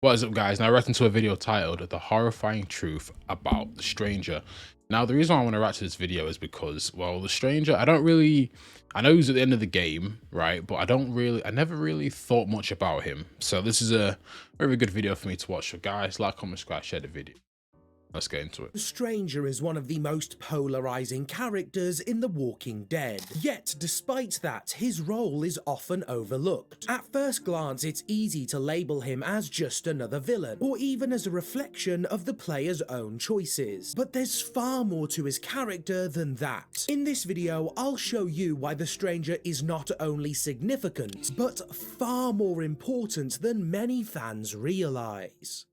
What is up, guys? Now, reacting to a video titled "The Horrifying Truth About the Stranger." Now, the reason why I want to react to this video is because, well, the Stranger, I know he's at the end of the game, right? But I never really thought much about him. So this is a very good video for me to watch. So guys, like, comment, subscribe, share the video. Let's get into it. The Stranger is one of the most polarizing characters in The Walking Dead. Yet, despite that, his role is often overlooked. At first glance, it's easy to label him as just another villain, or even as a reflection of the player's own choices. But there's far more to his character than that. In this video, I'll show you why the Stranger is not only significant, but far more important than many fans realize.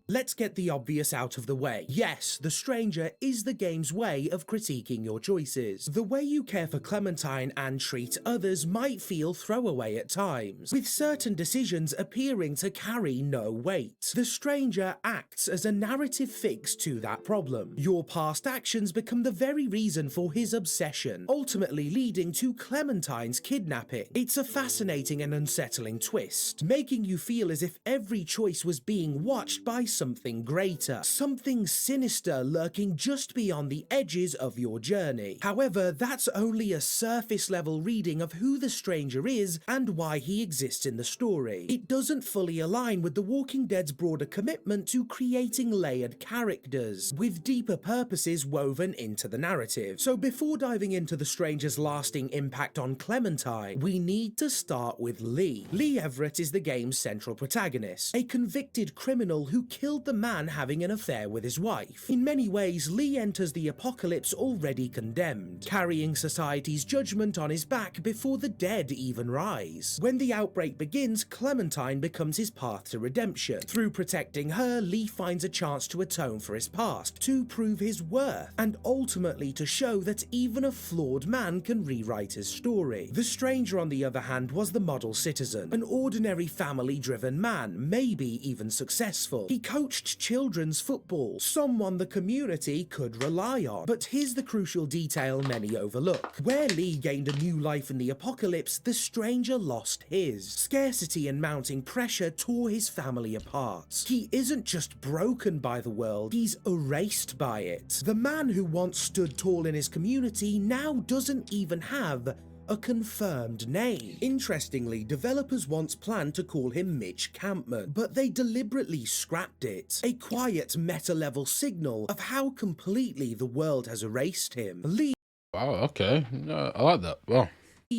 Let's get the obvious out of the way. Yes, The Stranger is the game's way of critiquing your choices. The way you care for Clementine and treat others might feel throwaway at times, with certain decisions appearing to carry no weight. The Stranger acts as a narrative fix to that problem. Your past actions become the very reason for his obsession, ultimately leading to Clementine's kidnapping. It's a fascinating and unsettling twist, making you feel as if every choice was being watched by something greater, something sinister lurking just beyond the edges of your journey. However, that's only a surface level reading of who the Stranger is and why he exists in the story. It doesn't fully align with The Walking Dead's broader commitment to creating layered characters, with deeper purposes woven into the narrative. So before diving into the Stranger's lasting impact on Clementine, we need to start with Lee. Lee Everett is the game's central protagonist, a convicted criminal who killed the man having an affair with his wife. In many ways, Lee enters the apocalypse already condemned, carrying society's judgment on his back before the dead even rise. When the outbreak begins, Clementine becomes his path to redemption. Through protecting her, Lee finds a chance to atone for his past, to prove his worth, and ultimately to show that even a flawed man can rewrite his story. The Stranger, on the other hand, was the model citizen, an ordinary family-driven man, maybe even successful. He coached children's football, someone the community could rely on. But here's the crucial detail many overlook. Where Lee gained a new life in the apocalypse, the Stranger lost his. Scarcity and mounting pressure tore his family apart. He isn't just broken by the world, he's erased by it. The man who once stood tall in his community now doesn't even have a confirmed name. Interestingly, developers once planned to call him Mitch Campman, but they deliberately scrapped it. A quiet meta-level signal of how completely the world has erased him. Lee Wow. Okay. I like that. Wow.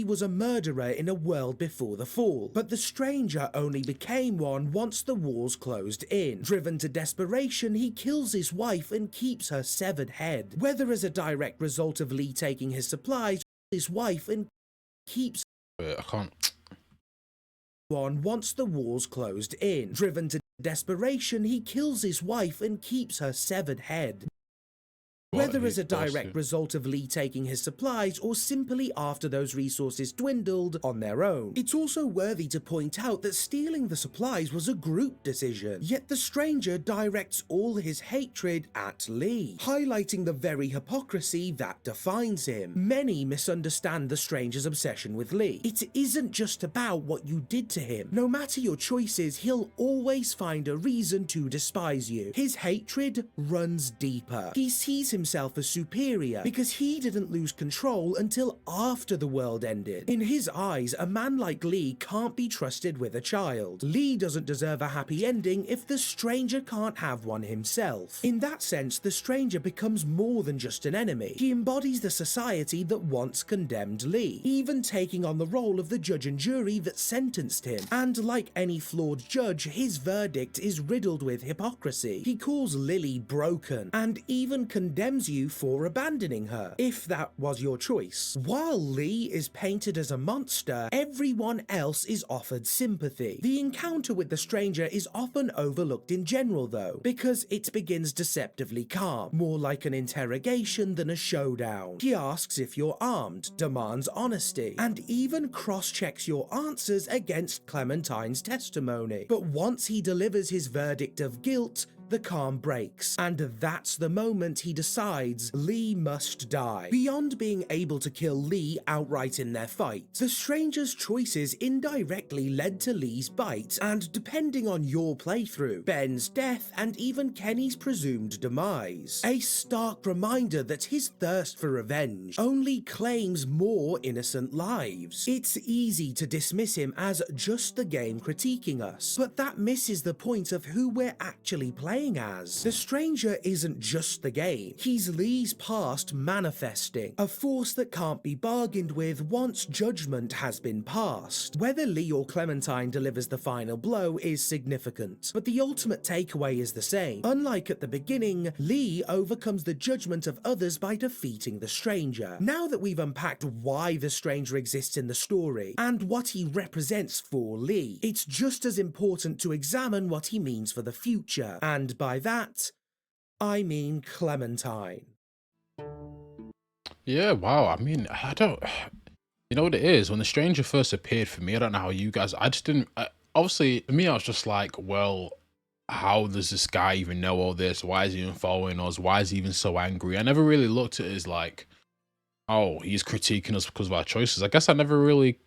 was a murderer in a world before the fall, but the Stranger only became one once the walls closed in. Driven to desperation, he kills his wife and keeps her severed head. Whether as a direct result of Lee taking his supplies, his wife and keeps Wait, I can't. on once the walls closed in. Driven to desperation, he kills his wife and keeps her severed head. Whether as a direct result of Lee taking his supplies or simply after those resources dwindled on their own. It's also worthy to point out that stealing the supplies was a group decision, yet the Stranger directs all his hatred at Lee, highlighting the very hypocrisy that defines him. Many misunderstand the Stranger's obsession with Lee. It isn't just about what you did to him. No matter your choices, he'll always find a reason to despise you. His hatred runs deeper. He sees himself as superior because he didn't lose control until after the world ended. In his eyes, a man like Lee can't be trusted with a child. Lee doesn't deserve a happy ending if the Stranger can't have one himself. In that sense, the Stranger becomes more than just an enemy. He embodies the society that once condemned Lee, even taking on the role of the judge and jury that sentenced him. And like any flawed judge, his verdict is riddled with hypocrisy. He calls Lily broken and even condemns you for abandoning her, if that was your choice. While Lee is painted as a monster, everyone else is offered sympathy. The encounter with the Stranger is often overlooked in general though, because it begins deceptively calm, more like an interrogation than a showdown. He asks if you're armed, demands honesty, and even cross-checks your answers against Clementine's testimony. But once he delivers his verdict of guilt, the calm breaks, and that's the moment he decides Lee must die. Beyond being able to kill Lee outright in their fight, the stranger's choices indirectly led to Lee's bite, and depending on your playthrough, Ben's death and even Kenny's presumed demise. A stark reminder that his thirst for revenge only claims more innocent lives. It's easy to dismiss him as just the game critiquing us, but that misses the point of who we're actually playing as. The stranger isn't just the game, he's Lee's past manifesting, a force that can't be bargained with once judgment has been passed. Whether Lee or Clementine delivers the final blow is significant, but the ultimate takeaway is the same. Unlike at the beginning, Lee overcomes the judgment of others by defeating the stranger. Now that we've unpacked why the stranger exists in the story and what he represents for Lee, it's just as important to examine what he means for the future, and by that, I mean Clementine. Yeah, wow. I mean, I don't. You know what it is? When the stranger first appeared for me, I don't know how you guys. I just didn't. Obviously, for me, I was just like, well, how does this guy even know all this? Why is he even following us? Why is he even so angry? I never really looked at it as like, oh, he's critiquing us because of our choices. I guess I never really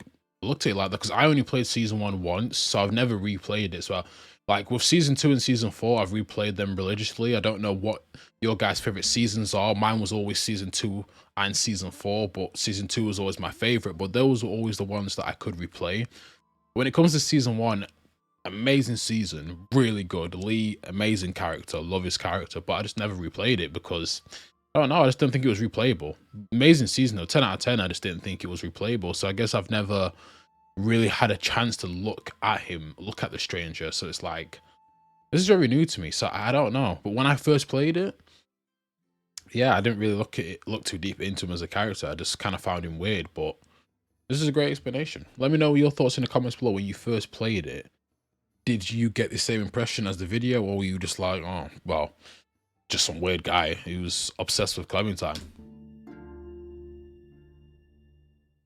looked at it like that because I only played season 1 once, so I've never replayed it. So, like with season 2 and season 4, I've replayed them religiously. I don't know what your guys' favorite seasons are. Mine was always season 2 and season 4, but season 2 was always my favorite. But those were always the ones that I could replay. When it comes to season 1, amazing season, really good. Lee, amazing character, love his character, but I just never replayed it because I don't know, I just didn't think it was replayable. Amazing season though, 10 out of 10. I just didn't think it was replayable. So I guess I've never really had a chance to look at him, look at the stranger. So it's like, this is very new to me, so I don't know. But when I first played it, yeah, I didn't really look too deep into him as a character. I just kind of found him weird, but this is a great explanation. Let me know your thoughts in the comments below. When you first played it, did you get the same impression as the video, or were you just like, oh, well, just some weird guy who was obsessed with Clementine?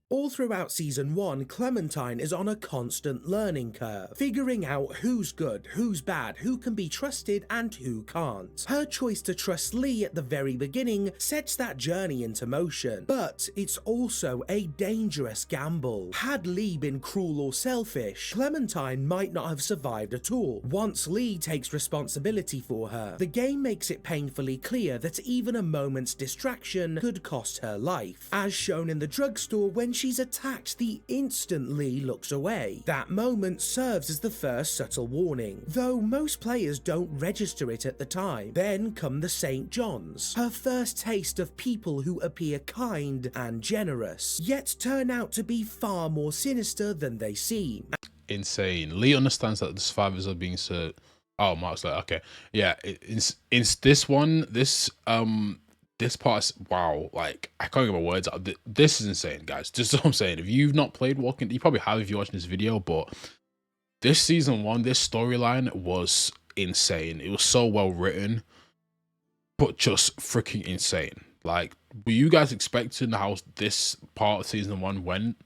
All throughout Season 1, Clementine is on a constant learning curve, figuring out who's good, who's bad, who can be trusted, and who can't. Her choice to trust Lee at the very beginning sets that journey into motion, but it's also a dangerous gamble. Had Lee been cruel or selfish, Clementine might not have survived at all. Once Lee takes responsibility for her, the game makes it painfully clear that even a moment's distraction could cost her life, as shown in the drugstore when she's attacked the instant Lee looks away. That moment serves as the first subtle warning, though most players don't register it at the time. Then come the St. John's, her first taste of people who appear kind and generous, yet turn out to be far more sinister than they seem. Insane. Lee understands that the survivors are being served. Oh, Mark's like, okay, yeah. It's this one. This part is, wow, like I can't get my words out. This is insane, guys. Just what I'm saying. If you've not played Walking, you probably have if you're watching this video, but this season 1, this storyline was insane. It was so well written, but just freaking insane. Like, were you guys expecting how this part of season 1 went?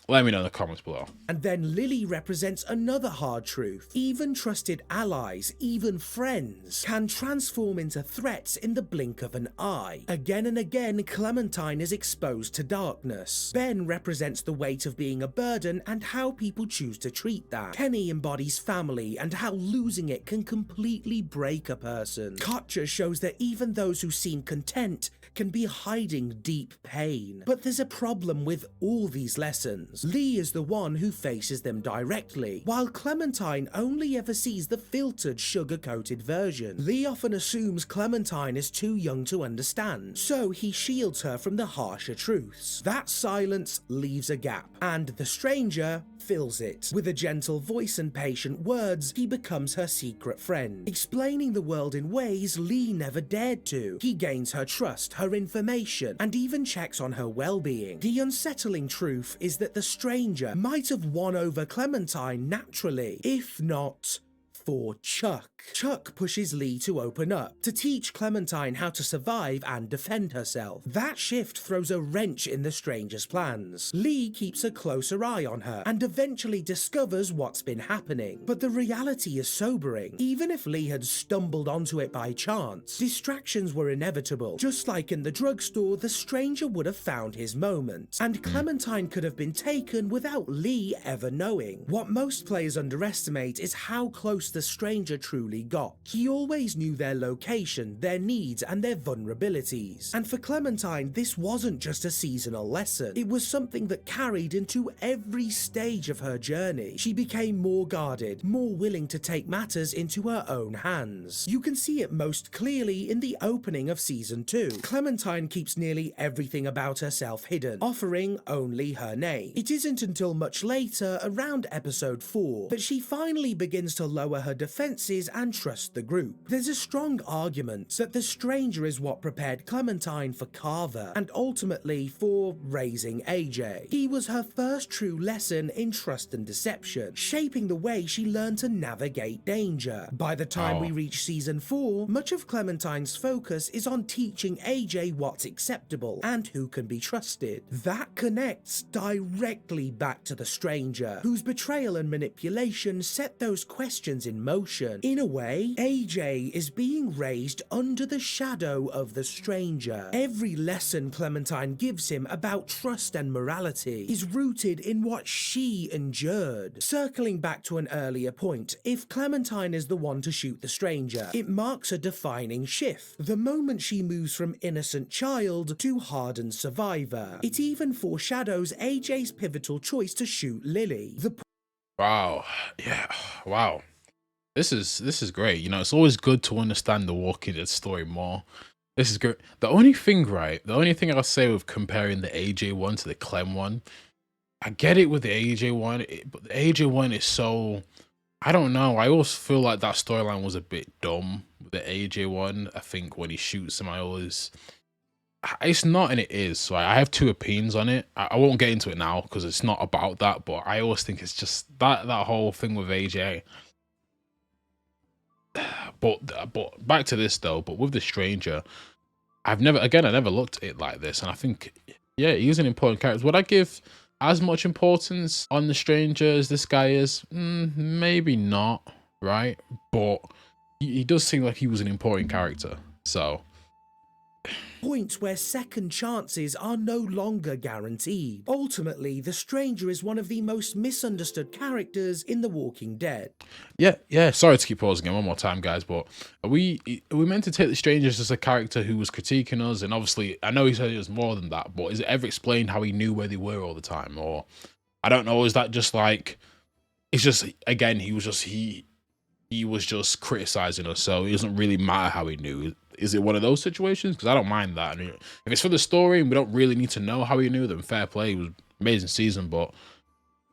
Let me know in the comments below. And then Lily represents another hard truth. Even trusted allies, even friends, can transform into threats in the blink of an eye. Again and again, Clementine is exposed to darkness. Ben represents the weight of being a burden and how people choose to treat that. Kenny embodies family and how losing it can completely break a person. Katja shows that even those who seem content can be hiding deep pain. But there's a problem with all these lessons. Lee is the one who faces them directly, while Clementine only ever sees the filtered, sugar-coated version. Lee often assumes Clementine is too young to understand, so he shields her from the harsher truths. That silence leaves a gap, and the stranger fills it. With a gentle voice and patient words, he becomes her secret friend, explaining the world in ways Lee never dared to. He gains her trust, her information, and even checks on her well-being. The unsettling truth is that the stranger might have won over Clementine naturally, if not for Chuck. Chuck pushes Lee to open up, to teach Clementine how to survive and defend herself. That shift throws a wrench in the stranger's plans. Lee keeps a closer eye on her and eventually discovers what's been happening. But the reality is sobering. Even if Lee had stumbled onto it by chance, distractions were inevitable. Just like in the drugstore, the stranger would have found his moment, and Clementine could have been taken without Lee ever knowing. What most players underestimate is how close the stranger truly got. He always knew their location, their needs, and their vulnerabilities. And for Clementine, this wasn't just a seasonal lesson. It was something that carried into every stage of her journey. She became more guarded, more willing to take matters into her own hands. You can see it most clearly in the opening of Season 2. Clementine keeps nearly everything about herself hidden, offering only her name. It isn't until much later, around episode 4, that she finally begins to lower her defenses and trust the group. There's a strong argument that the stranger is what prepared Clementine for Carver, and ultimately for raising AJ. He was her first true lesson in trust and deception, shaping the way she learned to navigate danger. By the time we reach Season 4, much of Clementine's focus is on teaching AJ what's acceptable and who can be trusted. That connects directly back to the stranger, whose betrayal and manipulation set those questions in motion. In a way, AJ is being raised under the shadow of the stranger. Every lesson Clementine gives him about trust and morality is rooted in what she endured. Circling back to an earlier point, if Clementine is the one to shoot the stranger, it marks a defining shift. The moment she moves from innocent child to hardened survivor. It even foreshadows AJ's pivotal choice to shoot Lily. Wow. Yeah. Wow. This is great. You know, it's always good to understand the Walking Dead story more. This is great. The only thing I'll say with comparing the AJ one to the Clem one, I get it with the AJ one, but the AJ one is so, I don't know. I always feel like that storyline was a bit dumb with the AJ one. I think when he shoots him, it's not and it is. So I have two opinions on it. I won't get into it now because it's not about that, but I always think it's just that whole thing with AJ. But back to this though, but with the stranger, I never looked at it like this, and I think, yeah, he's an important character. Would I give as much importance on the stranger as this guy is? Maybe not, right? But he does seem like he was an important character, so. Points where second chances are no longer guaranteed. Ultimately, the stranger is one of the most misunderstood characters in The Walking Dead. Yeah. Sorry to keep pausing again one more time, guys, but are we meant to take the stranger as a character who was critiquing us? And obviously, I know he said it was more than that, but is it ever explained how he knew where they were all the time? Or I don't know. Is that just like, it's just, again, he was just criticizing us, so it doesn't really matter how he knew. Is it one of those situations? Because I don't mind that. I mean, if it's for the story and we don't really need to know how he knew, then fair play. It was an amazing season, but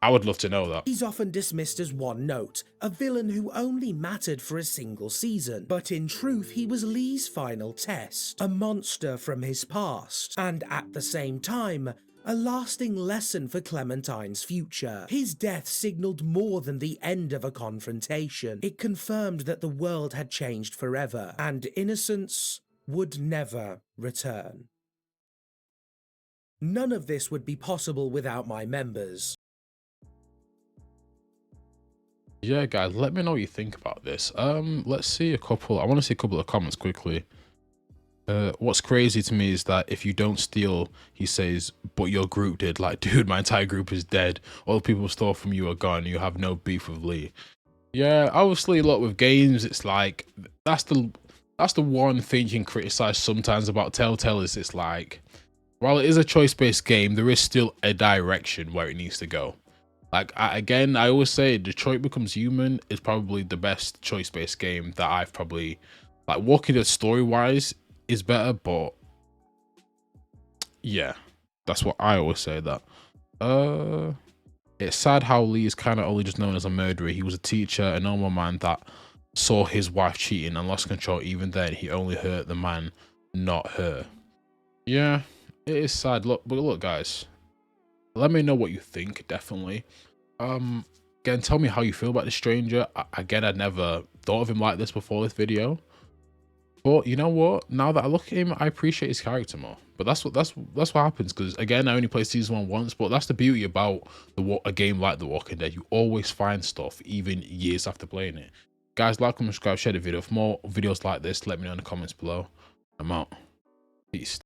I would love to know that. He's often dismissed as one note, a villain who only mattered for a single season. But in truth, he was Lee's final test, a monster from his past, and at the same time, a lasting lesson for Clementine's future. His death signaled more than the end of a confrontation. It confirmed that the world had changed forever, and innocence would never return. None of this would be possible without my members. Yeah, guys, let me know what you think about this. Let's see I want to see a couple of comments quickly. What's crazy to me is that if you don't steal, he says, but your group did. Like, dude, my entire group is dead. All the people stole from you are gone. You have no beef with Lee. Yeah, obviously, look, with games, it's like, that's the one thing you can criticize sometimes about Telltale is it's like, while it is a choice-based game, there is still a direction where it needs to go. Like, I always say Detroit Becomes Human is probably the best choice-based game that I've probably, like, Walking Dead story-wise is better, but yeah, that's what I always say. That it's sad how Lee is kind of only just known as a murderer. He was a teacher, a normal man that saw his wife cheating and lost control. Even then, he only hurt the man, not her. Yeah, it is sad. Look, but look, guys, let me know what you think. Definitely. Again, tell me how you feel about the Stranger. Again, I'd never thought of him like this before this video. But you know what? Now that I look at him, I appreciate his character more. But that's what happens, because again, I only played season 1 once, but that's the beauty about a game like The Walking Dead. You always find stuff even years after playing it. Guys, like, comment, subscribe, share the video. For more videos like this, let me know in the comments below. I'm out. Peace.